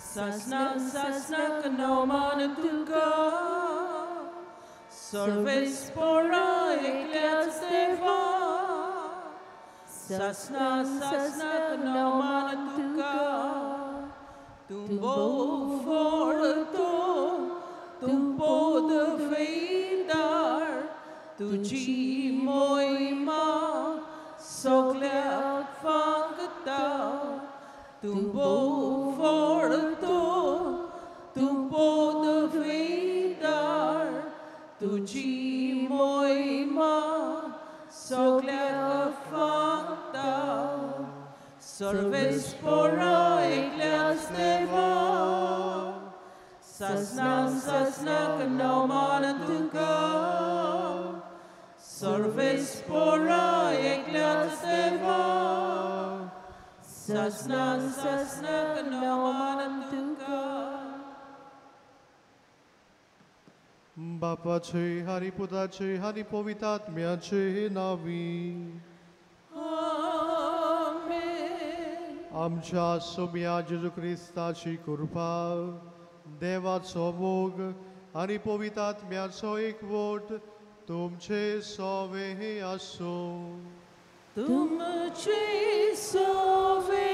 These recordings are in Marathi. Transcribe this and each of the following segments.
Sasna kanoman tuka, service pora eklia seva. Sasna kanoman tuka, tumbo forto, tumbo de veidar, tuji moima, soklia fangata, tumbo forto, tumbo de veidar, tuji moima, soklia fangata. Serves pora eklias deva, sasna kanoman tuka. Serves pora eklias deva, sasna kanoman tuka. Bapaचे Hari पुताचे Hari पवितात्म्याचे नावी. आमच्या सोम्या जेजू ख्रिस्ताची कृपा, देवाचो मोग आणि पवितात्म्याचो एकवट तुमचे सोवे आसो. तुमचे सोवे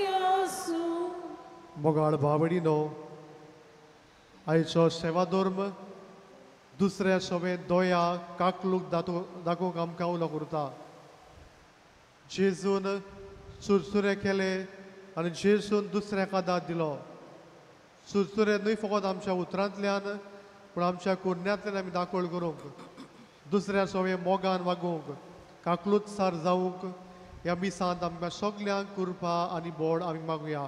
आसो. मोगाळ भावडीनो, आयचो सेवा धर्म दुसऱ्या सोवे दोया काकलूक दाखोवंक आमकां उलो करता. जेजून सुरसुरे केले आनी जेजून दुसऱ्याक आदार दिलो. सुरसुरे न्हय फकत आमच्या उतरांतल्यान पूण आमच्या कुडण्यांतल्यान आमी दाखोळ करूंक, दुसऱ्या सोवे मोगान वागूंक, काकलूतसार जावंक ह्या मिसांत आमकां सगल्यांक कृपा आनी बोड आमी मागुया.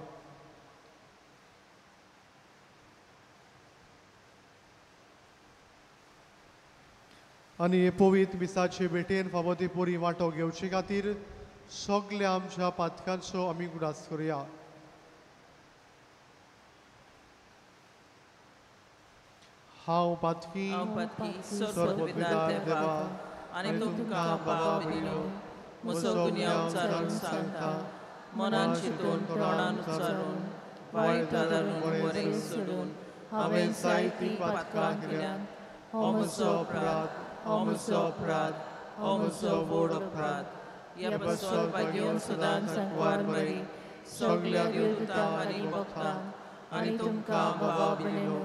आनी हे पवित्र मिसाचे भेटेन फावो ती पोरी वांटो घेवचे खातीर सगल्या आमच्या पातकांचो आमी उडास करुया. हांव पातकी सर्वविदार देवा आनी तुमकां बाबा दिलो, म्हजो गुन्यांव उच्चारून सांगता, मनान चिंतून प्राणान उच्चारून वायट आदारून बरें सोडून हांवें जायतीं पातकां केल्यान. हो म्हजो अपराध, हो म्हजो अपराध, हो म्हजो व्हड अपराध. ह्या बसोल घेवन सदांच सांकवार मरी सगल्या देवतां आनी भक्तांक आनी तुमकां बाबा दिलो,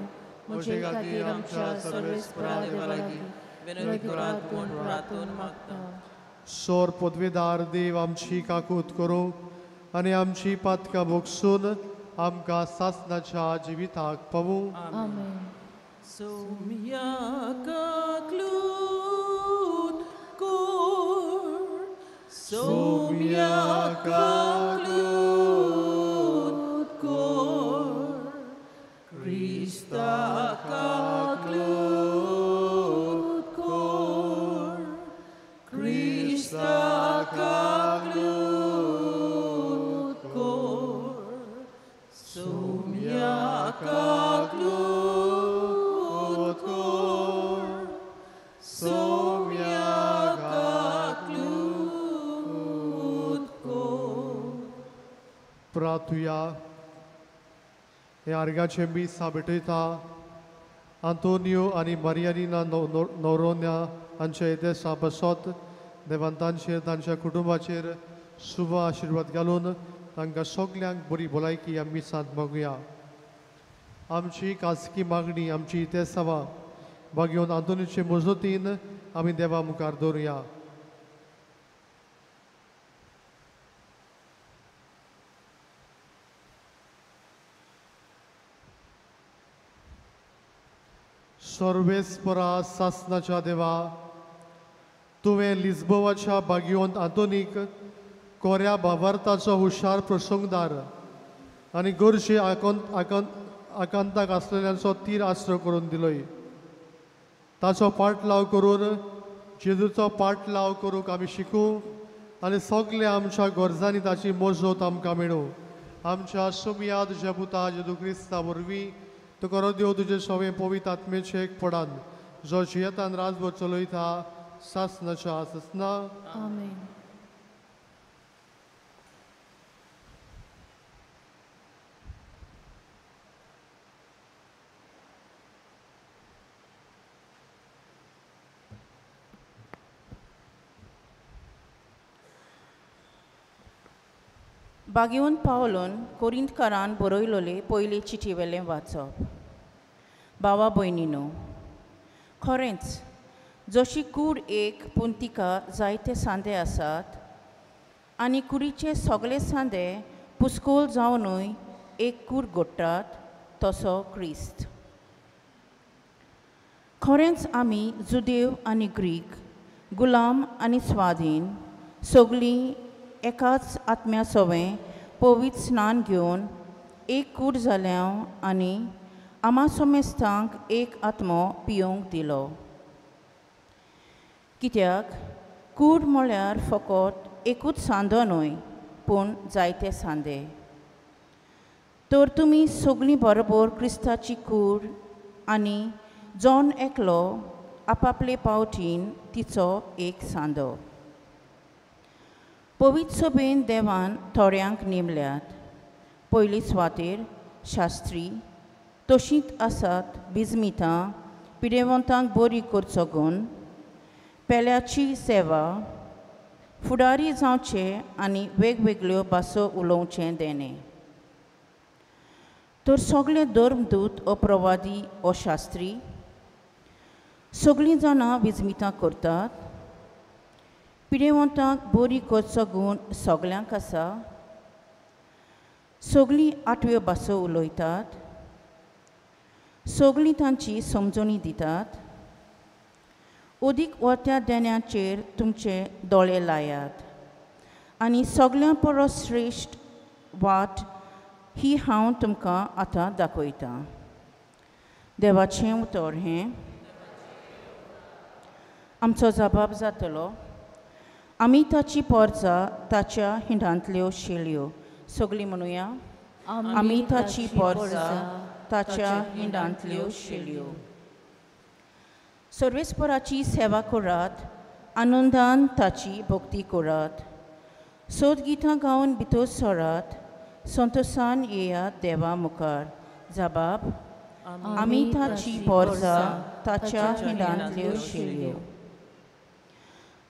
म्हजे खातीर आमच्या सर्वेस्परा देवा लागीं विनंती करात म्हूण प्रार्थून मागता. सोर पदवेदार देव आमची काकूत करूं आनी आमची पातकां भोगसून आमकां सासणाच्या जिविताक पावूं. आमेन. सोम्या काकलूत कोर, सोम्या काकलूत कोर, क्रिस्ता काकलूत कोर, क्रिस्ता काकलूत कोर, सोम्या काकलूत प्रार्थुया. हे आर्गाचे मीस भेटयता आंतोनियो आनी मारियानिना नोरोन्या हांचे येदेसा बसत देवान तांचेर तांच्या कुटुंबाचेर शुभ आशिर्वाद घालून तांकां सगल्यांक बरी भलायकी ह्या मिसांत मागुया. आमची खासगी मागणी, आमची ते सवा भाग्योन आंतोनियोचे मजतीन आमी देवा मुखार दवरुया. सर्वेस्परा सासणाच्या देवा, तुवें लिस्बोवाच्या भाग्योंत आंतोनीक कोऱ्या भावार्थाचो हुशार प्रसंगदार आनी गरजे आकांताक आसलेल्यांचो तीर आश्रो करून दिलोय. ताचो पाटलाव करून जेजूचो पाटलाव करूंक आमी शिकूं आनी सगल्या आमच्या गरजांनी ताची मजत आमकां मेळूं. आमच्या सोम्या तुज्या पुता जेजू क्रिस्ता वरवीं तुका देव तुजे सवें पवित्र आत्मेचे एक पडान जो जियेतान राजभर चलयता सासणाच्या सासना. आमेन. बागेवन पावलोन कोरिंतकारान बरयलोले पयले चिटीवेलें वाचप. भावा भयणीनो, खरेंच जशी कूड एक पूण तिका जायते सांदे आसात आनी कुडीचे सगळे सांदे पुस्कोल जावनूय एक कूड घडटात तसो क्रिस्त. खरेंच आमी जुदेव आनी ग्रीक, गुलाम आनी स्वाधीन सगळीं एकाच आत्म्या सवें पवित्र स्नान घेवन एक कूड जाल्या आनी आमा समेस्तांक एक आत्मो पिवंक दिलो. कित्याक कूड म्हळ्यार फकत एकूच सांदो न्हय पूण जायते सांदे. तर तुमी सगळीं बरोबर क्रिस्ताची कूड आनी जॉन एकलो आपापले पावटीन तिचो एक सांदो. पवित्र सभेन देवान थोड्यांक नेमल्यात. पयली सुवातेर शास्त्री, तशींच आसात बिजमितां, पिडेवंतांक बरी करचो गूण, पेल्याची सेवा, फुडारी जावचें आनी वेगवेगळ्यो भासो उलोवचें देणे. तर सगळे धर्मदूत ओ प्रवादी ओ शास्त्री, सगळीं जाणां विजमितां करतात. पिडेवंतांक बरी करचो गूण सगल्यांक आसा. सगळीं 8 भासो उलयतात. सगळीं तांची समजणी दितात. अदीक वत्या देण्याचेर तुमचे दोळे लायात आनी सगळ्यां परस श्रेश्ठ वाट ही हांव तुमकां आतां दाखयतां. देवाचें उतर हें. आमचो जबाब जातलो, आमी ताची पोरजां ताच्या हिंडांतल्यो शेळयो. सगळीं म्हणुया, आमी ताची पोरजां ताच्या हिंडांतल्यो शेळयो. सर्वेस्पराची सेवा करात, आनंदान ताची भक्ती करात. सोद गितां गावन भितर सरात, संतोशान येयात देवा मुखार. जबाब, आमी ताची पोरजां ताच्या हिंडांतल्यो शेळयो.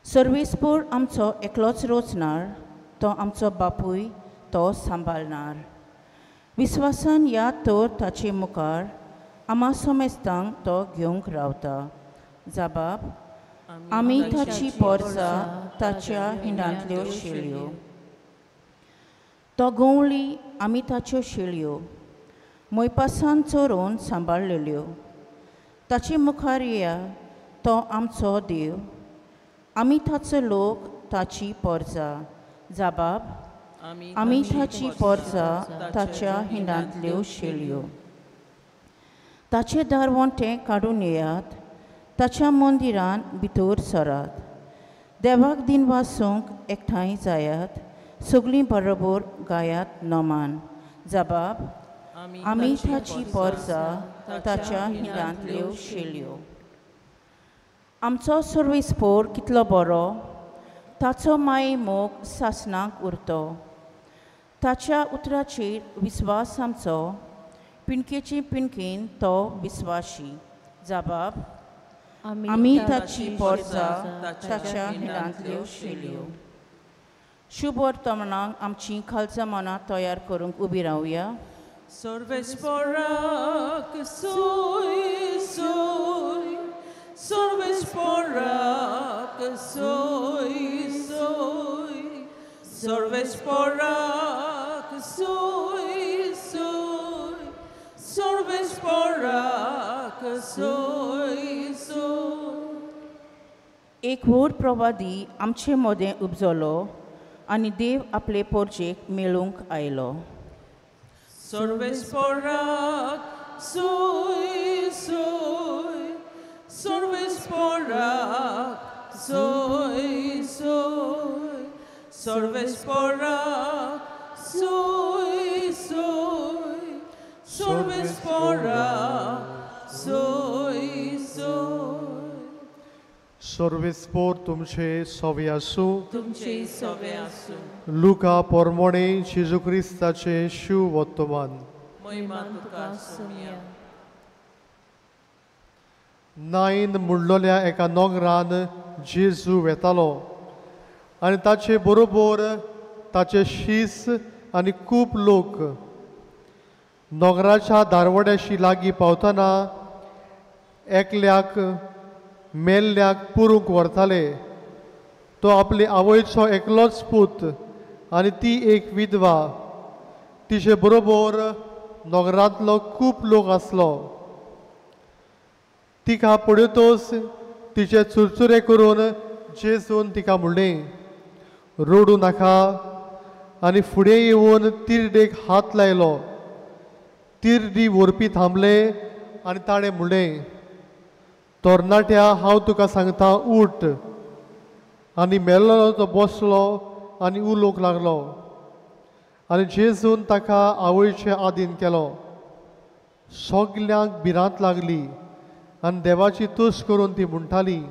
सर्वेस्पर आमचो एकलोच रोचणार, तो आमचो बापूय तो सांबाळणार. विस्वासान याद तर ताचे मुखार आमा समेस्तांक तो घेवंक रावता. जबाब, आमी ताची पोरजां ताच्या हिंडांतल्यो शेळयो. तो गवळी आमी ताच्यो शेळयो, मैपासान चोरून सांबाळलेल्यो. ताचे मुखार येया, तो आमचो देव, आमी ताचो लोक ताची पोरजां. जबाब, आमी ताची पोरजां ताच्या हिंडांतल्यो शेळयो. ताचे दारवंटें काडून येयात, ताच्या मंदिरान भितर सरात. देवाक दिन वासूंक एकठांय जायात, सगळीं बरोबर गायात नोमान. जबाब, आमी ताची पोरजां ताच्या हिंडांतल्यो शेळयो. आमचो सर्वेस्पर कितलो बरो, ताचो माये मोग सासणाक उरतो. ताच्या उतराचेर विस्वास आमचो, पिणकेचे पिणकेन तो विस्वाशी. जबाब, आमी ताची पोरजां ताच्या हिंडांतल्यो शेळयो. शुभ वर्तमानाक आमची खालचा मनां तयार करूंक उबी रावया. सर्वेस्पराक सोय सोय, सर्वेस्पराक सोय सोय, सर्वेस्पराक सोय सोय, सर्वेस्पराक सोय सोय. एक व्हड प्रवादी आमचे मोदें उपजलो आनी देव आपले पोरजेक मेळूंक आयलो. सर्वेस्पराक सोय सोय, सर्वेस्पराक सोय सोय, सर्वेस्पराक सोय सोय, सर्वेस्पराक सोय सोय. सर्वेस्पर तुमचे सोवे आसूं. तुमचे सोवे आसूं. लुका पोरमोणे जेजू क्रिस्ताचे शिव वर्तमान. महिमा तुका सोम्या. नाईन मुडलोल्या एका नोंगरान जेजू वेतालो आनी ताचे बरोबर ताचे शीस आनी खूब लोक नगराच्या दारवड्याशी लागीं पावतना एकल्याक मेल्ल्याक पुरूंक व्हरताले. तो आपले आवयचो एकलोच पूत आनी ती एक विधवा. तिचे बरोबर नगरांतलो खूब लोक आसलो. तिका पळयतच तिचे चुरचुरे करून जेजून तिका म्हणलें, रडू नाका. आनी फुडें येवन तिरडेक हात लायलो. तिरडी व्हरपी थांबले आनी ताणें म्हणलें, तरणाट्या हांव तुका सांगता उठ. आनी मेल्लो तो बसलो आनी उलोवंक लागलो. आनी जेजून ताका आवयचे आदीन केलो. सगल्यांक भिरांत लागली आनी देवाची तुस करून ती म्हणटाली,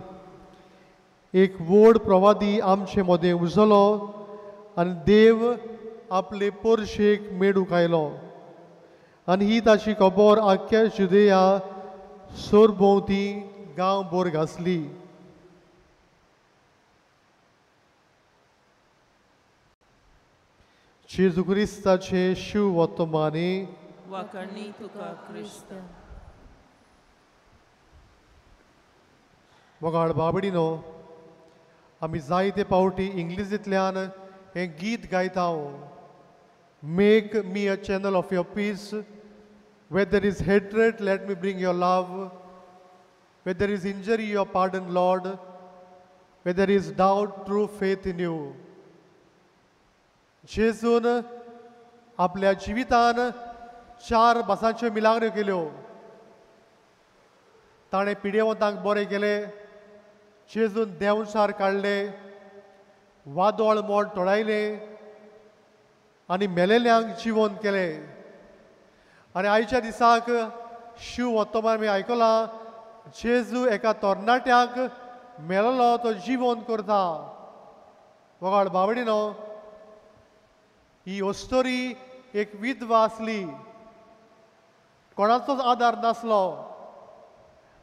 एक व्हड प्रवादी आमचे मदें उजलो आनी देव आपले पोरशेक मेडूंक आयलो. आनी ही ताची खबर आख्ख्या जुदेया सोरभोंवती गांवभर घासली. जेजू क्रिस्ताचे शिव वर्तमानी वाकणी तुका क्रिस्त. वगाड बाबडीनो, आमी जायते पावटी इंग्लिशींतल्यान हें गीत गायता. Make me a channel of your peace. Where there is hatred, let me bring your love. Where there is injury, your pardon, Lord. Where there is doubt, true faith in you. जेजून आपल्या जिवितान 4 भासांच्यो मिलाग्र्यो केल्यो. ताणें पिडेवंतांक बरें केलें. जेजून देंवचार काडले. वादळ मोड तोडायलें आनी मेलेल्यांक जिवंत केलें. आनी आयच्या दिसाक शिव वर्तमान आमी आयकलां, जेजू एका तरणाट्याक मेलोलो तो जिवंत करता. वगाड बावडीनो, ही ओस्टोरी एक विधवा आसली. कोणाचोच आदार नासलो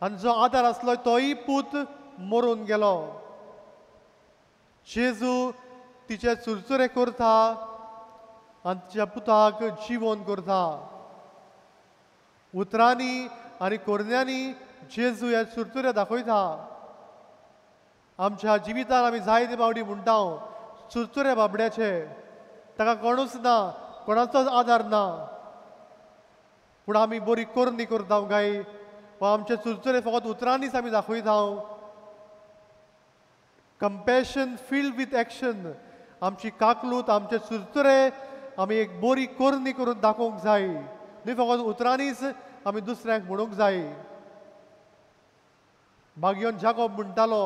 आनी जो आदार आसलो तोय पूत मरून गेलो. जेजू तिचे चुरचुरे करता आनी तिच्या पुताक जिवंत करता. उतरांनी आनी कोरन्यांनी जेजू हे चुरचुरे दाखयता. आमच्या जिवितान आमी जायते फावटी म्हणटा चुरचुरे बाबड्याचे. ताका कोणूच ना, कोणाचोच आदार ना, पूण आमी बरी कोरणी करता गाय. वा आमचे चुरचुरे फकत उतरांनीच आमी दाखयता. Compassion filled with action. आमची काकलूत, आमचे चुरचुरे आमी एक बरी कोरणी करून दाखोवंक जाय. न्ही फकत उतरांनीच आमी दुसऱ्यांक म्हणूंक जाय. भाग्योन जाकोब म्हणटालो,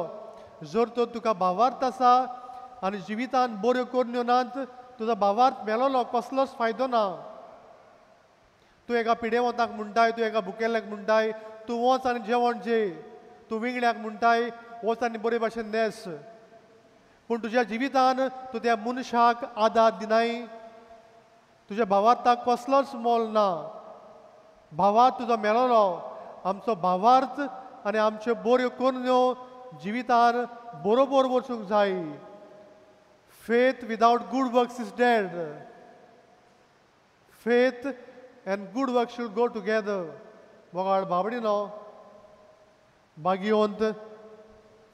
जर तर तुका भावार्थ आसा आनी जिवितान बऱ्यो कोरण्यो नात, तुजो भावार्थ मेलोलो कसलोच फायदो ना. तूं एका पिडेवंताक म्हणटाय, तूं एका भुकेल्ल्याक म्हणटाय, तूं वच आनी जेवण जेय. तूं विंगड्याक म्हणटाय, वच आनी बरे भाशेन न्हेस. पूण तुज्या जिवितान तूं त्या मनशाक आदार दिनाय, तुज्या भावार्थाक कसलोच मोल ना. भावार्थ तुजो मेलोलो. आमचो भावार्थ आनी आमच्यो बऱ्यो कोरण्यो जिवितान बरोबर वचूंक जाय. Faith without good works is dead. Faith and good work should go together. वगाड बाबडीनो, भाग्यवंत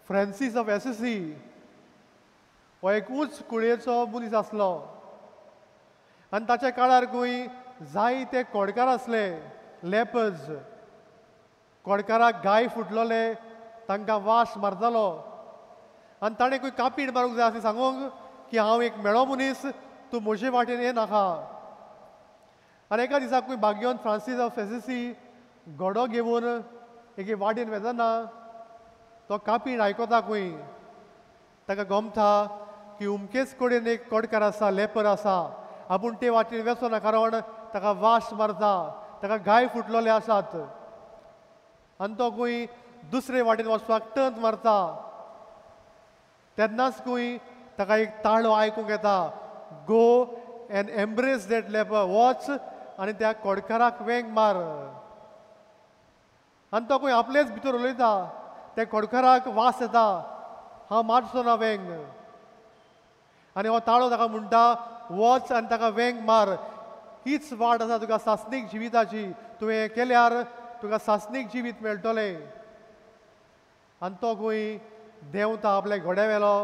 फ्रांसीस ऑफ एसिसी हो एक उंच कुळयेचो मनीस आसलो. आनी ताच्या काळार खंय जायते कोडकार आसले, लेपर्स. कोडकाराक गाय फुटलोले, तांकां वास मारतालो. आनी ताणें खंय कापीण मारूंक जाय अशें सांगूंक की हांव एक मेळो मनीस, तूं म्हजे वाटेन येनाका. आनी एका दिसा खंय भाग्यवंत फ्रांसीस ऑफ एसिसी घोडो घेवन एके वाटेन वेतना तो कापीण आयकता खंय. ताका गमता की उमकेच कडेन एक कोडकार आसा, लेपर आसा. आपूण ते वाटेन वेचना कारण ताका वास मारता, ताका गाय फुटलोले आसात. आनी तो खंय दुसरे वाटेन वचपाक टंत मारता. तेन्नाच खंय ताका एक ताळो आयकूंक येता, go and embrace that leper. वच आनी त्या कोडकाराक वेंग मार. आनी तो खंय आपलेच भितर उलयता, त्या कोडकाराक वास येता, हांव मारचो ना वेंग. आनी हो ताळो ताका म्हणटा, वच आनी ताका वेंग मार. हीच वाट आसा तुका सासणीक जिविताची. तुवें हें केल्यार तुका सासणीक जिवीत मेळटलें. आनी तो खंय देंवता आपल्या घोड्या वेलो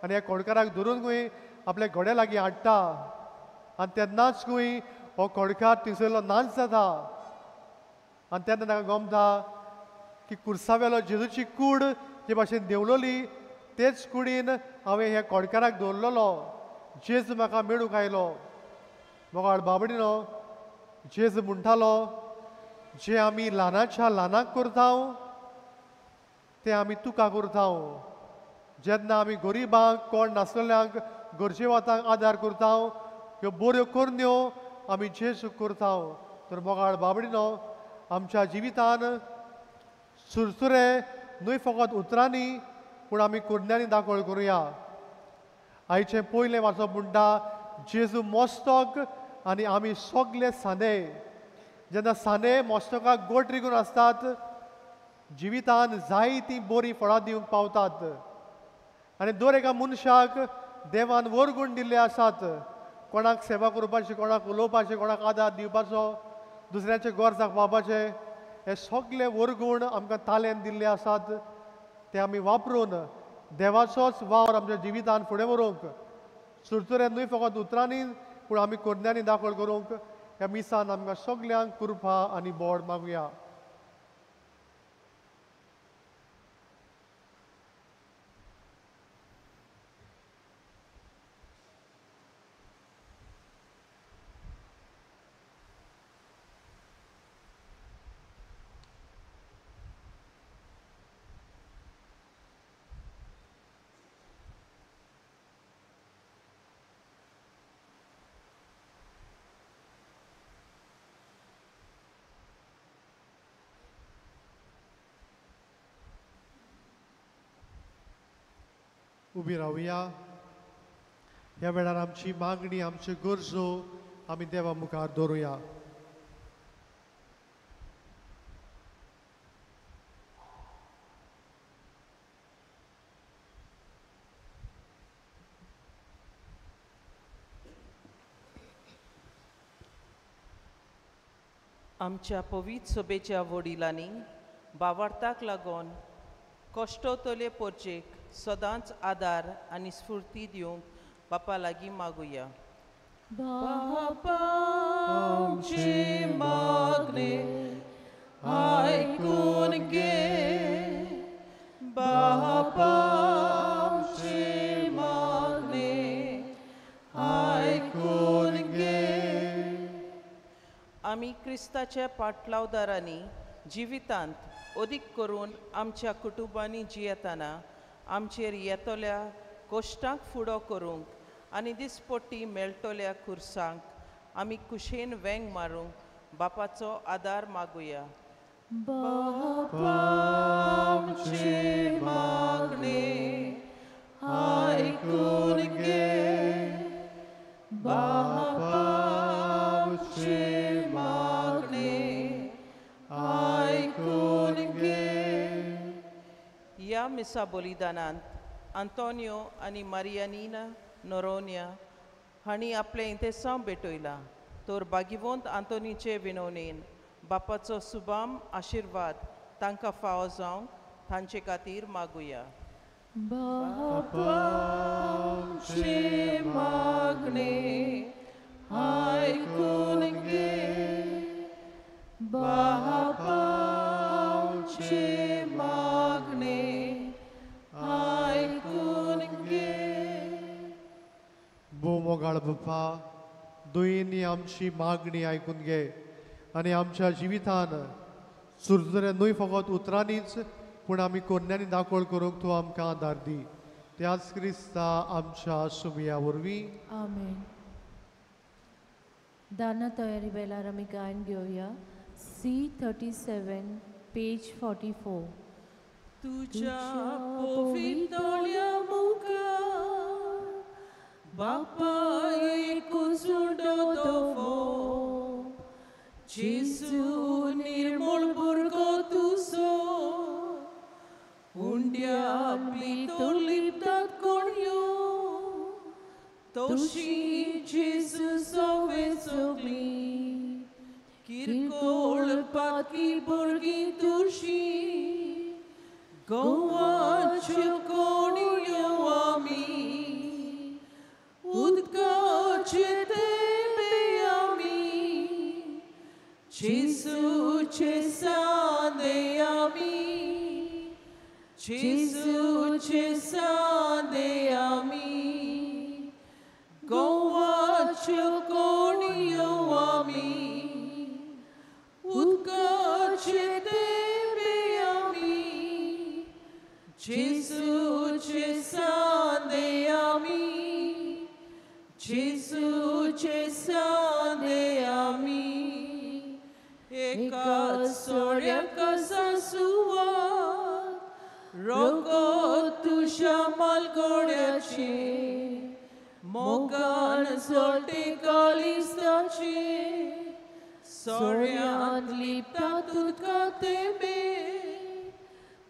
आनी ह्या खोडकाराक धरून खंय आपल्या घोड्या लागीं हाडटा. आनी तेन्नाच खंय हो खोडकार थिंयसरलो नाच जाता. आनी तेन्ना ताका गमता की कुर्सा वेलो जेजूची कूड जे भाशेन देंवलोली तेच कुडीन हांवें ह्या खोडकाराक दवरलेलो. जेजू म्हाका मेळूंक आयलो. मोगाळ बाबडीनो, जेजू म्हणटालो जे आमी ल्हानाच्या ल्हानाक करता ते आमी तुका करता. जेन्ना आमी गरीबांक कोण नासलेल्यांक गरजे वतांक आदार करता ह्यो बऱ्यो करण्यो आमी जेजूक करता. तर मोगाळ बाबडीनो, आमच्या जिवितान सुरसुरे न्हय फकत उतरांनी पूण आमी कुडण्यांनी दाखोळ करुया. आयचें पयलें वाचप म्हणटा जेजू मस्तक आनी आमी सगळे साने. जेन्ना साने मस्तकाक गोट रिगून आसतात जिवितान जायतीं बरीं फळां दिवंक पावतात. आनी दर एका मनशाक देवान वरगूण दिल्ले आसात. कोणाक सेवा करपाची, कोणाक उलोवपाचें, कोणाक आदार दिवपाचो, दुसऱ्याचे घर जागपावपाचें, हे सगळे वरगूण आमकां तालेन दिल्ले आसात. ते आमी वापरून देवाचोच वावर आमच्या जिवितान फुडें व्हरूंक सुरसुरे न्हय फकत उतरांनी पूण आमी कुडण्यांनी दाखोळ करूंक ह्या मिसान आमकां सगल्यांक कृपा आनी बोड मागुया. उबी रावया. ह्या वेळार आमची मागणी, आमच्यो गरजो आमी देवा मुखार दवरुया. आमच्या पवित्र सभेच्या वडिलांनी भावार्थाक लागून कश्टोतले पोरचेक सदांच आदार आनी स्फूर्ती दिवंक बापा लागीं मागुया. बापा आमची मागणी आयकून घे. बापा आमची मागणी आयकून घे. आमी क्रिस्ताच्या पाटलावदारांनी जिवितांत अदीक करून आमच्या कुटुंबांनी जियेतना आमचेर येतल्या कश्टांक फुडो करूंक आनी दिसपट्टी मेळटल्या खुर्सांक आमी कुशेन वेंग मारूंक बापाचो आदार मागुया. बापा आमची मागणी आयकून घे. बापा आमची मागणी आयकून घे. ह्या मिसा बलिदानांत आंतोनियो आनी मारियानीना नोरोनिया हांणी आपलें इंतेसांव भेटयलां. तर भागिवंत आंतोनीचे विनवणेन बापाचो सुबाम आशिर्वाद तांकां फावो जावंक तांचे खातीर मागुया. बापा आमची मागणी आयकून घे. बापा आमची मागणी आयकून घे. मोगाळ बाप्पा, दोयींनी आमची मागणी आयकून घे आनी आमच्या जिवितान सुरसुरे न्हय फकत उतरांनीच पूण आमी कोन्यांनी दाखोळ करूंक तूं आमकां आदार दी. त्याच क्रिस्ता आमच्या सुमया वरवीं. आमेन. दाना तयारी वेळार आमी गायन घेवया. C37 page 44. तुझ्या पवित्रल्या मुखार बापा एकूच सुंडो दवो. जेजू निर्मळ भुरगो तुजो हुंड्या आपली तो लिपतात कोणयो. तो तोशी जेजू सवे सगळी किरकोळ पातकी भुरगीं तुळशी गोवाच्यो कोणयो आमी उदकाचे तेंबे आमी जेजूचे सांदे आमी जेजूचे सांदे आमी गोवाच्यो कोणयो आमी उदकाचे तेंबे आमी जेजूचे सांदे आमी जेजूचे सांदे आमी एका सोड्याका सांसुवात रोगो तुझ्या मालगोड्याचे मोगान सोटे कालिस्ताचे सोऱ्यांत लिपतात उदका तेंबे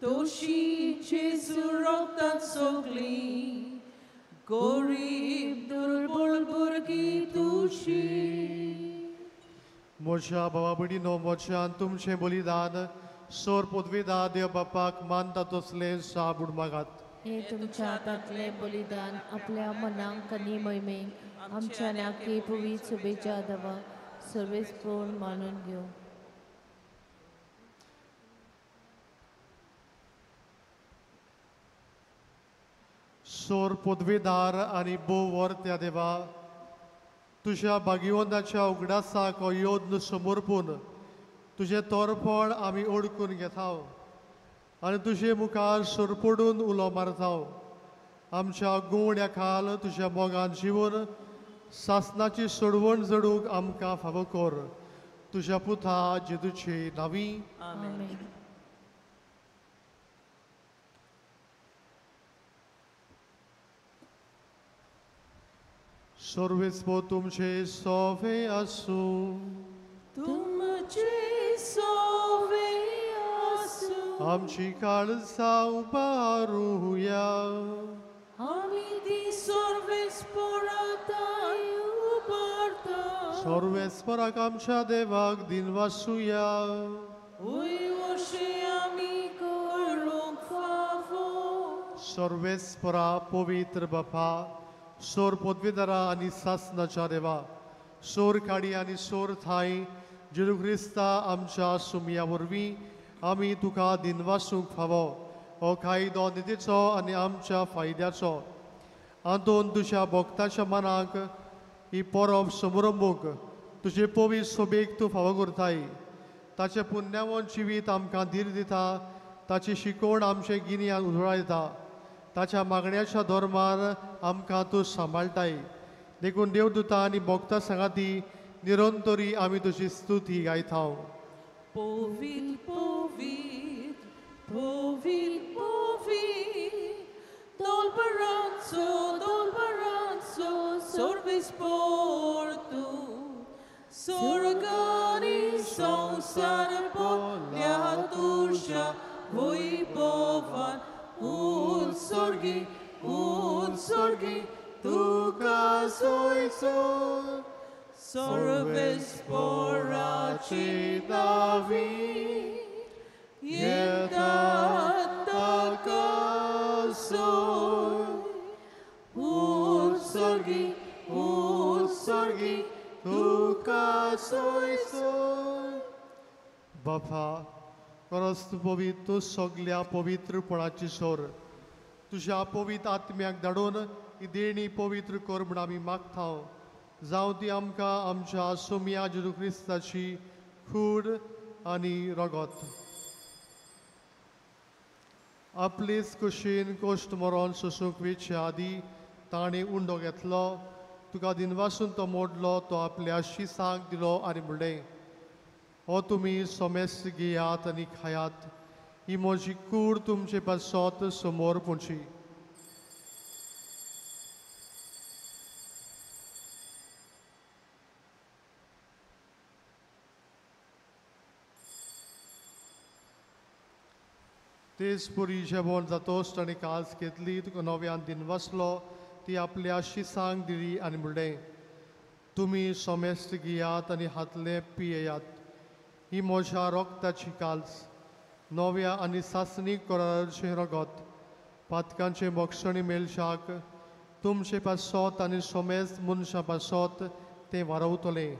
तोशी जेजू रोगतात सगळी गरीब दुर्बळ भुरगीं तुझी म्हज्या भावा भयणीनो म्हज्यान तुमचें बलिदान सोर पदवीदार देव बापाक मानता तसलें साबूड मागात हे तुमच्या हातांतले बलिदान आपल्या मनाक आनी मोहिमेक आमच्या नाकी पवित्र सुबेच्या दवा सर्वेस पूर्ण मानून घेऊ सोर पदवीदार आनी बोवर त्या देवा तुझ्या भागिवंताच्या उगडासाक हो योद्न समर्पून तुझें तोरपण आमी ओळखून घेता आनी तुजे मुखार सरपडून उलो मारता आमच्या गुवण्या खाल तुज्या मोगान जिवन सासनाची सोडवण जडूंक आमकां फावो कर तुज्या पुता जेजूचे नांवी आमेन सर्वेस्पो तुमचे सोवे आसूं तुमचे सोवे आसूं आमची काळजां उबारुया आमी ती सर्वेस्पराताय उबारता सर्वेस्पराक आमच्या देवाक दिनवासुया उय वर्षे आमी करूंक फावो सर्वेस्परा पवित्र बापा सोर पदवीदारा आनी सासनाच्या देवा सोर काडी आनी सोर थाय जेजू क्रिस्ता आमच्या सुमया वरवीं आमी तुका दिनवासूंक फावो हो कायदो नितीचो आनी आमच्या फायद्याचो आंतून तुज्या भक्ताच्या मनाक ही परब समारंभूक तुजे पवित्र सोबेक तूं फावो करताय ताचें पुण्यावन जिवीत आमकां धीर दिता ताची शिकवण आमचे गिन्यान उजळायता ताच्या मागण्याच्या धर्मार आमकां तूं सांबाळटाय देखून देवदूता आनी भक्तां सांगाती निरंतरी आमी तुजी स्तुती गायता Povit, povit, povit, povit, dolbaranzo, sorbis portu, sorgani संसार पोल्या तुझ्या वैभवान उत्सर्गी तुका सोयसो सर्वेस्पराची दावी येतात ताका सोय उत्सर्गी तुका सोयसो बापा खरोच तूं पवित्र तूं सगल्या पवित्रपणाची सोर तुज्या पवित्र आत्म्याक धाडून ही देणी पवित्र कर म्हूण आमी मागता जावं ती आमकां आमच्या सोम्या जेजू क्रिस्ताची खूड आनी रगत आपलेच कुशीन कोश्ट मरोन सोसूंक वेच्या आदी ताणें उंडो घेतलो तुका दिनवासून तो मोडलो तो आपल्या शिसांक दिलो आनी म्हणलें हो तुमी सोमेस घेयात आनी खायात ही म्हजी कूड तुमचे पासत समोर पुंची तेच पुरी जेवण जातोस्ट आनी कास घेतली तुका नव्यान दिन वसलो ती आपल्या शिसांक दिली आनी म्हणलें तुमी सोमेस्त घेयात आनी हातले पियेयात ही म्हज्या रोगताची काल्स नव्या आनी सासणीक कोराचें रगत पातकांचे मोक्षणी मेलशाक तुमचे पासत आनी सोमेस्त मनशा पासत तें वारवतलें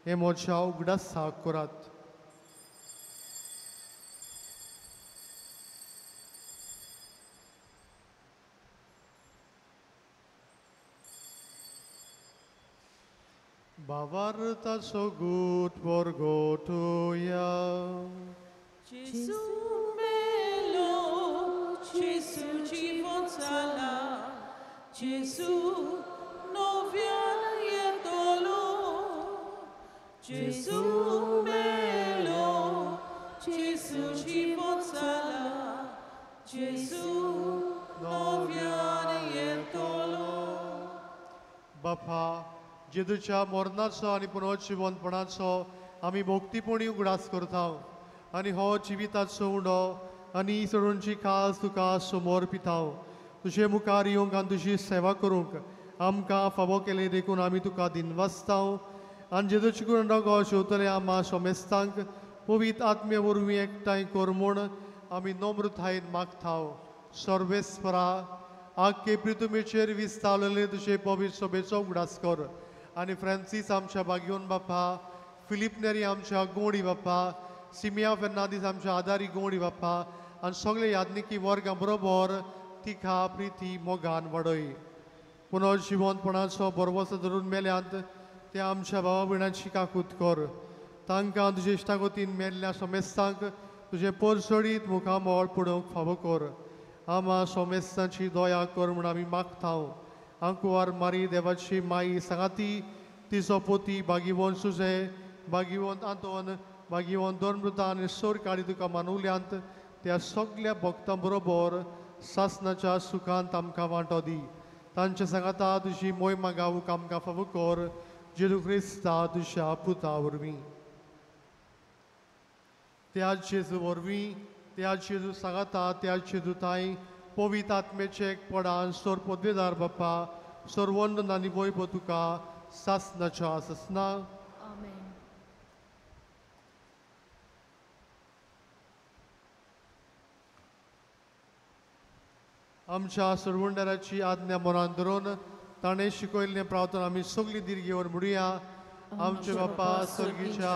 हे म्हज्या उगडासाक करात. Bavarta gut vorgotuja. Gesù melo, Gesù životala, Gesù novia jedolo. Gesù melo, Gesù životala, Gesù novia jedolo. बापा जेदूच्या मरणाचो आनी पुनर्जिवनपणाचो आमी भोक्तीपणी उगडास करता आनी हो जिविताचो उडो आनी सोडूनची खास तुका समोर पिता तुजे मुखार येवंक आनी तुजी सेवा करूंक आमकां फावो केले देखून आमी तुका दिनवासता आनी जेदूचे करून रगो शेवतले आम्हा सोमेस्तांक पवित्र आत्मे वरवीं एकठांय कर म्हूण आमी नम्रतायेन मागता. सर्वेस्परा आख्खे पृथ्वीचेर विस्तारलेले तुजे पवित्र सभेचो उगडास कर आनी फ्रांसीस आमच्या बागयोन बापा फिलिप नेरी आमच्या गोडी बापा सिमिया फेर्नांदीस आमच्या आदारी गोडी बापा आनी सगळे यादनिकी वर्गां बरोबर तिका प्रिती मोगान वाडय. पुनर्जिवनपणाचो बरवसो धरून मेल्यांत ते आमच्या भावा भयणांची काकूत कर तांकां तुजे इश्टागतीन मेल्ल्या सोमेस्तांक तुजे परसडीत मुखामोळ पडोवंक फावो कर. आम्हा सोमेस्तांची दया कर म्हूण आमी मागता. आंकुवार मारी देवाची माई सांगाती तिचो पोती भागिवंत सुजे भागिवंत आंतोन भागिवंत दोनमृता आनी सोर काडी तुका मानुल्यांत त्या सगळ्या भक्तां बरोबर सासणाच्या सुखांत आमकां वांटो दी. तांच्या सांगाता तुजी मोहिमा गावूंक आमकां फावो कर जेजू क्रिस्ता तुज्या पुता वरवीं. त्याच जेजू वरवीं त्याच जेजू सांगाता त्याच जेजू ताई पवित्र आत्मेचे एक पडान सोर पदवेदार बापा सोरवंदन आनी वैभव तुका सासणाच्या आसना. आमेन. आमच्या सोरवंडाराची आज्ञा मनान धरून ताणें शिकयल्लें प्रार्थना आमी सगळीं दीर घेवन म्हणुया. आमचे बापा स्वर्गीच्या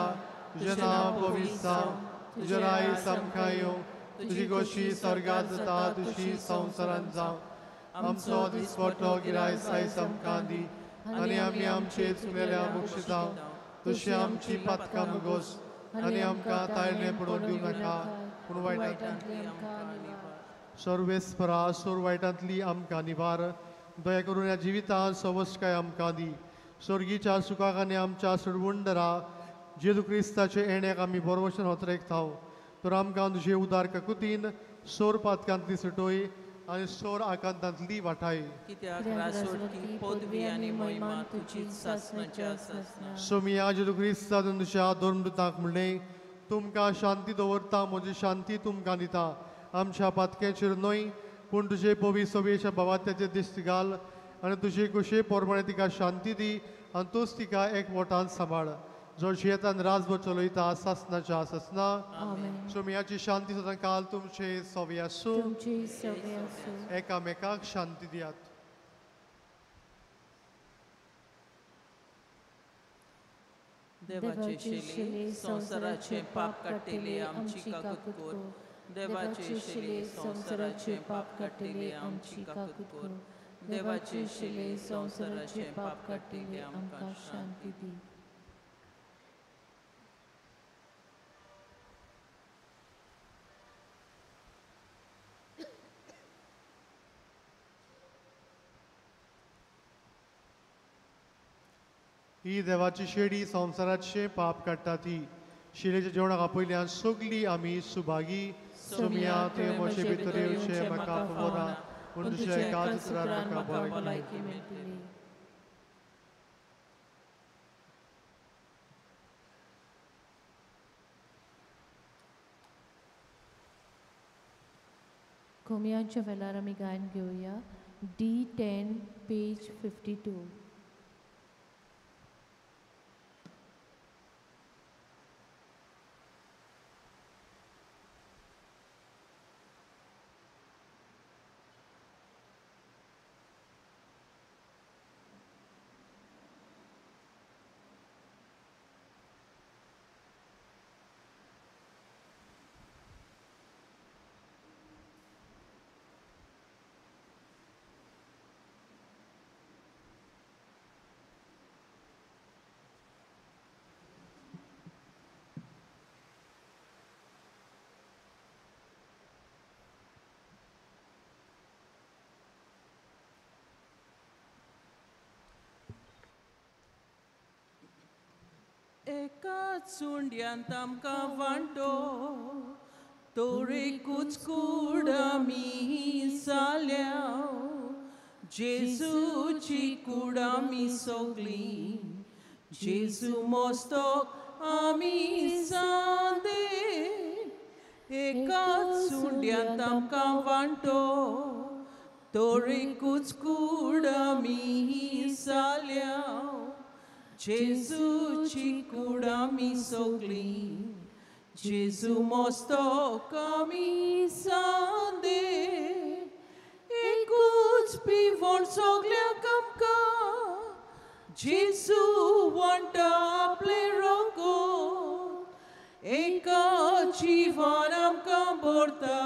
तुजें नांव पवित्र जावं तुजें राय सामकां येवं तुजी गोशी स्वर्गांत जाता तुजी संवसारांत जावं आमचो दिसपट्टो गिरायस आयज आमकां दी आनी आमी आमचे चुकलेल्या बक्षिसांव तशी आमची पातकां मुगोस आनी आमकां तायले पडोवन दिवं नाका पूण वायटांतली सर्वेस्परा सोर वायटांतली आमकां निवार. दया करून ह्या जिवितांत सवस्काय आमकां दी. स्वर्गीच्या सुखाक आनी आमच्या सोडवंडरा जेजू क्रिस्ताचे येण्याक आमी बरोवशेन होतरेकता. तर आमकां तुजे उदार काकुतीन सोर पातकांतली सटोय आनी सोर आकांतांतली वाटाय. कित्याक रासोडकी पदवी आनी महिमा तुजी सासणाची आसना. सोमिया जेजू क्रिस्तान तुज्या दोनमृतांक म्हणलें तुमकां शांती दवरता म्हजी शांती तुमकां दिता. आमच्या पातकेचेर न्हय पूण तुजे पवित्र सभेच्या भावात्याचेर दिश्टी घाल आनी तुजे कुशे पोरमाणे तिका शांती दी आनी तूंच तिका एकवटान सांबाळ जो जियेतान राजभर चलयता सासणाच्या आसना. आमेन. सोमियाची शांती सदां काल तुमचे सवे आसूं. तुमची सवय आसूं. एकामेकाक शांती दियात. देवाचे शिले संसाराचे पाप काटिले आमची काकूत कोर. देवाचे शिले संसाराचे पाप काटिले आमची काकूत कोर. देवाचे शिले संसाराचे पाप काटिले आमकां शांती दी. ही देवाची शेडी संवसाराचे पाप काडटा ती. शिलेच्या जेवणाक आपयल्यान सगळीं आमी सुभागी. सोमिया तुवें म्हजे भितर येवचें म्हाका खबर ना पूण तुज्या एकाच उतरान म्हाका भलायकी मेळटली. कोमयांच्या वेळार आमी गायन घेवया. D10, page 52. एकाच सुंड्यांत आमकां वांटो तोरेकूच कूड आमी जाल्या जेजूची कूड आमी सोगली जेजू मोस्तोक आमी सांदे एकाच सुंड्यांत आमकां वांटो तोरेकूच कूड आमी जाल्या जेजूची कूड आमी सोगली जेजू मोस्तोक आमी सांदे एकूच पिवण सोगल्याक आमकां जेजू वांटा आपले रोगो एका जिवान आमकां भरता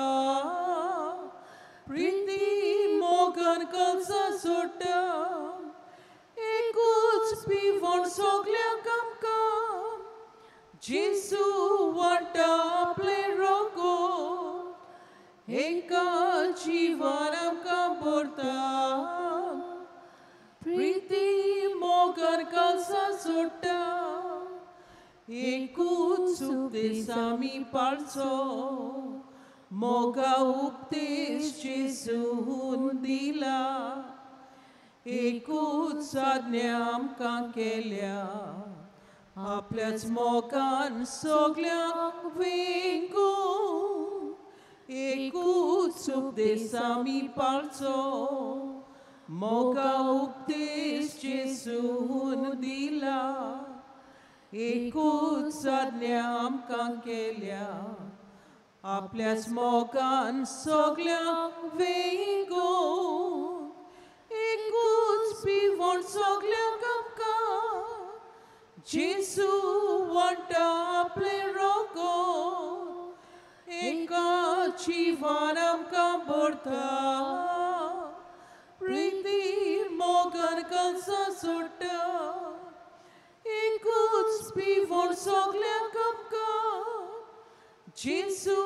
प्रिती मोगन कलसा सोडटा एकूच पिवण सोगल्याक आमकां जेजू वांटा आपले रोगो एका जिवान आमकां भरता प्रिती मोगन कलसा सोडटा एकूच उपदेश आमी पाळचो मोगा उपदेश जेजून दिला एकूच आज्ञा आमकां केल्या आपल्याच मोगान सोगल्यांक वेंगो एकूच उपदेश आमी पाळचो मोगा उपदेश जेजून दिला एकूच आज्ञा आमकां केल्या आपल्याच मोगान सोगल्यांक वेंगो एकूच पिवण सोगल्यांक आमकां जेजू वांटा आपले रोगो एका जिवान आमकां भरता प्रिती मोगन कलसा सोडटा एकूच पिवण सोगल्यांक आमकां जेजू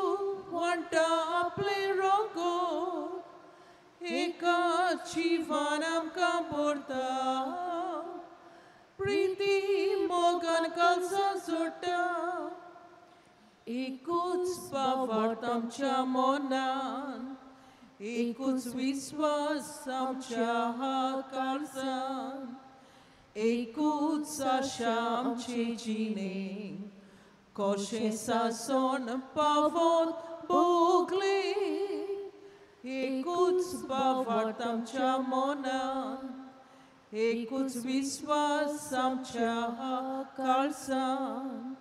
वांटा आपले रोगो एका जिवान आमकां भरता प्रिती मोगन कलसा सोडटा एकूच पावट आमच्या मोनान एकूच विस्वास आमच्या काळजान एकूच आशा आमचे जिणेक कशें सासन पावत भोगले एकूच पावट आमच्या मोनान एकूच विस्वास आमच्या काळजान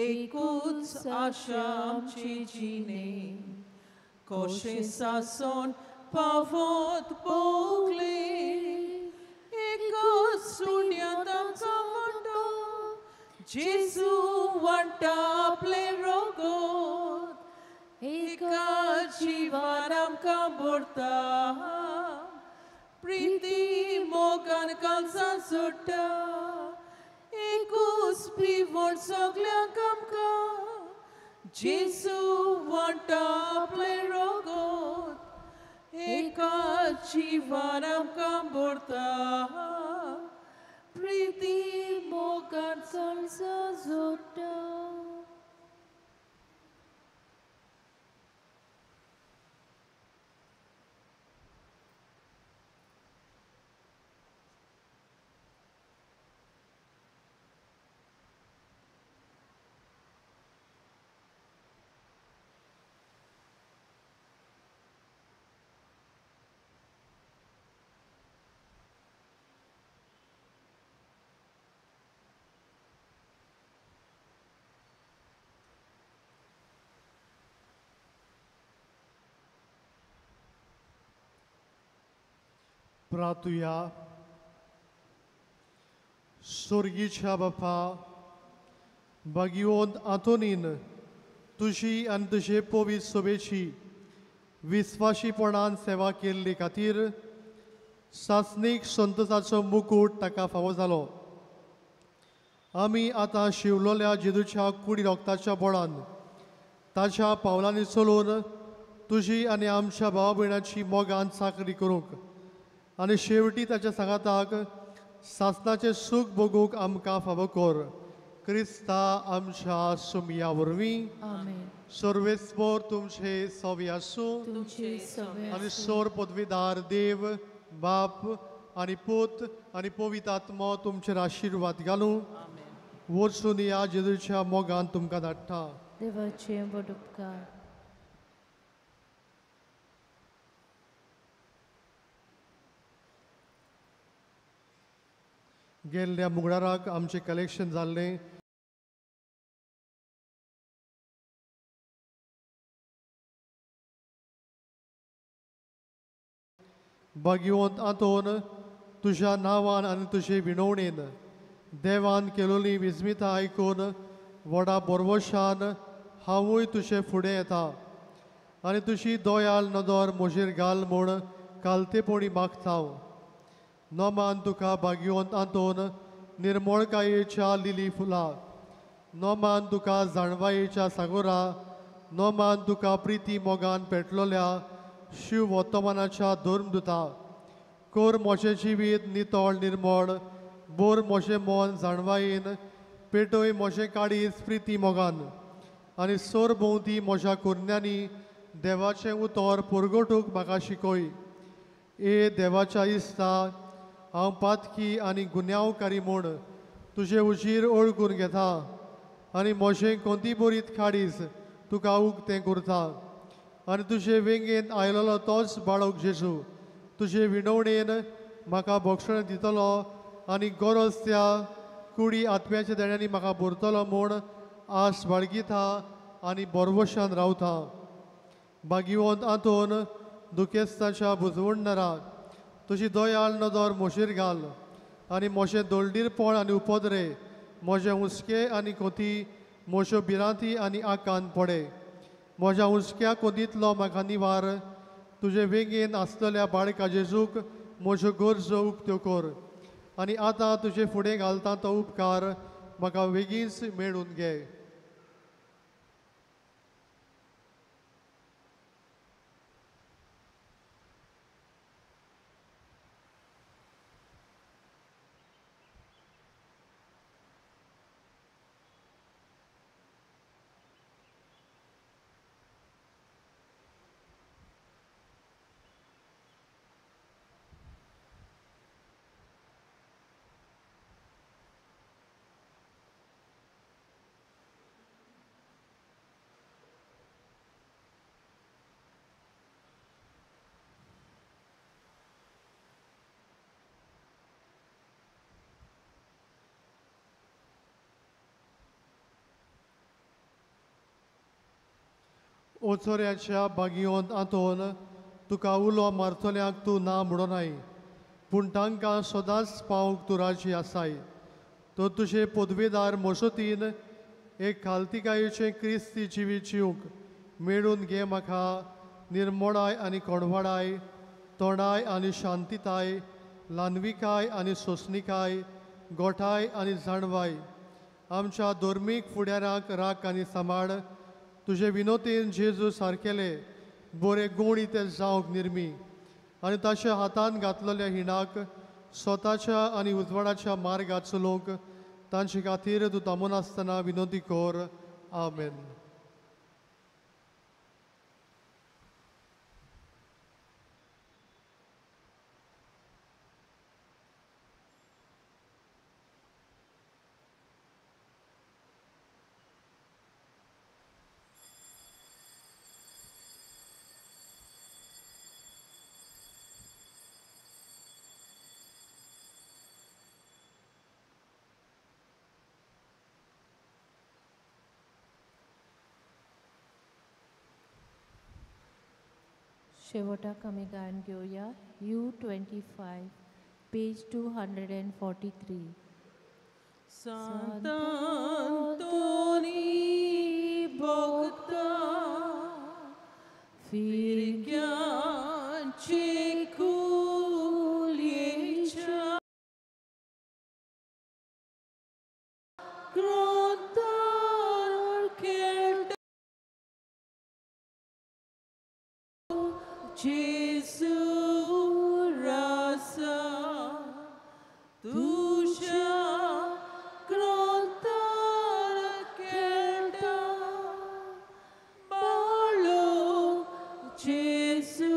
एकूच आशा आमची जिणेक कशें सासन पावत भोगले एकूच सुण्यांत आमकां वांटो जेजू वांटा आपले रोगोत एका जिवान आमकां भरता प्रिती मोगान काळजा सोडटा एकूच पिवण सोगल्यांक आमकां जेजू वांटा आपले रोगोत एका जिवान आमकां भरता प्रिती मोगान काळजा सोडटा प्रार्थुया. स्वर्गीच्या बापा, भाग्यवंत आंतोनीन तुझी आनी तुजे पवित्र सभेची विस्वाशीपणान सेवा केल्ली खातीर सासणीक संतसाचो मुकूट ताका फावो जालो. आमी आतां शिवलोल्या जेजूच्या कुडी रोगताच्या बोळान ताच्या पावलांनी चलून तुजी आनी आमच्या भावा भयणाची मोगान चाकरी करूंक आनी शेवटी ताच्या सांगाताक सासणाचें सूख भोगूंक आमकां फावो कर. क्रिस्ता आमच्या सुमया वरवीं. आमेन. सर्वेस्पोर तुमचे सवे आसूं तुमचे सवे आनी सोर पदवीदार देव बाप आनी पूत आनी पवित्र आत्मा तुमचेर आशिर्वाद घालूं. वचून या जेजूच्या मोगान तुमकां धाडटा. देवाचे बड उपकार. गेल्ल्या मुगडाराक आमचें कलेक्शन जाल्लें भाग्यवंत आंतोन तुज्या नांवान आनी तुजे विणवणेन देवान केलोली विस्मिताय आयकून व्हडा बोरवोशान हांवूय तुजे फुडें येता आनी तुजी दोयाल नदर म्हजेर घाल म्हूण कालतेपणी मागता. नोमान तुका भाग्यवंत आंतोन निर्मळकायेच्या लिली फुलां. नोमान तुका जाणवायेच्या सागोरा. नोमान तुका प्रिती मोगान पेटलोल्या शिव वर्तमानाच्या धर्मदुता. कोर मोशें जिवीत नितळ निर्मळ. बोर मोशें मोन जाणवायेन. पेटोय मोशें काळीज प्रिती मोगान. आनी सोर भोंवती म्हज्या कुरण्यांनी देवाचें उतर पुरगोटूंक म्हाका शिकय. ए देवाच्या इस्ता हांव पातकी आनी गुन्यांवकारी म्हूण तुजें उजीर ओळखून घेता आनी म्हजें कोंती बरीत काळीज तुका उक्तें करता. आनी तुजे वेंगेन आयलोलो तोच बाळक जेजू तुजे विणवणेन म्हाका भक्षण दितलो आनी गरज त्या कुडी आत्म्याच्या देण्यांनी म्हाका भरतलो म्हूण आस बाळगिता आनी बोरवोशान रावता. भाग्यवंत आंतोन दुखेस्ताच्या बुजवणदारा तुजी दोयाल नदर म्हजेर घाल आनी म्हजें दोलडीरपण आनी उपद्रे म्हजें हुस्के आनी कोती म्हज्यो भिरांती आनी आकांत पडे. म्हज्या हुस्क्या कोंतींतलो म्हाका निवार. तुजे वेंगेन आसलेल्या बाळका जेजूक म्हज्यो गरजो उक्त्यो कर आनी आतां तुजे फुडें घालता तो उपकार म्हाका बेगीनच मेळून घे. ओचोऱ्याच्या भाग्यवंत आंतोन तुका उलो मारतल्यांक तूं ना म्हणोनाय पूण तांकां सदांच पावंक तूं राजी आसाय. तो तुजे पदवेदार मसोतीन एक खालतिकायेचें क्रिस्ती जिवीत जिवंक मेळून घे म्हाका. निर्मळाय आनी कोणवाडाय, तोंडाय आनी शांतीताय, ल्हानविकाय आनी सोंसणिकाय, गोठाय आनी जाणवाय. आमच्या धर्मीक फुडाराक राख आनी सांबाळ. तुजे विनोतेन जेजू सारकेले बरे गूण ते जावंक निर्मी आनी ताच्या हातान घातलेल्या हिणाक स्वताच्या आनी उजवाडाच्या मार्गात चलोवंक तांचे खातीर तूं थांबून आसतना विनोदी कर. आमेन. शेवटाक आमी गायन घेवया U25 page 243. Sant Antoni Bogda Firgyanci kuliecia Grontar kelda Jesu rasa Tusha Grontar kelda Balo Jesu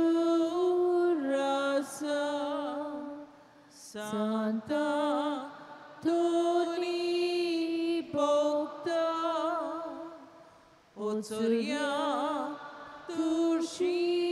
rasa Santa Toni Bogda Otsoria Turshi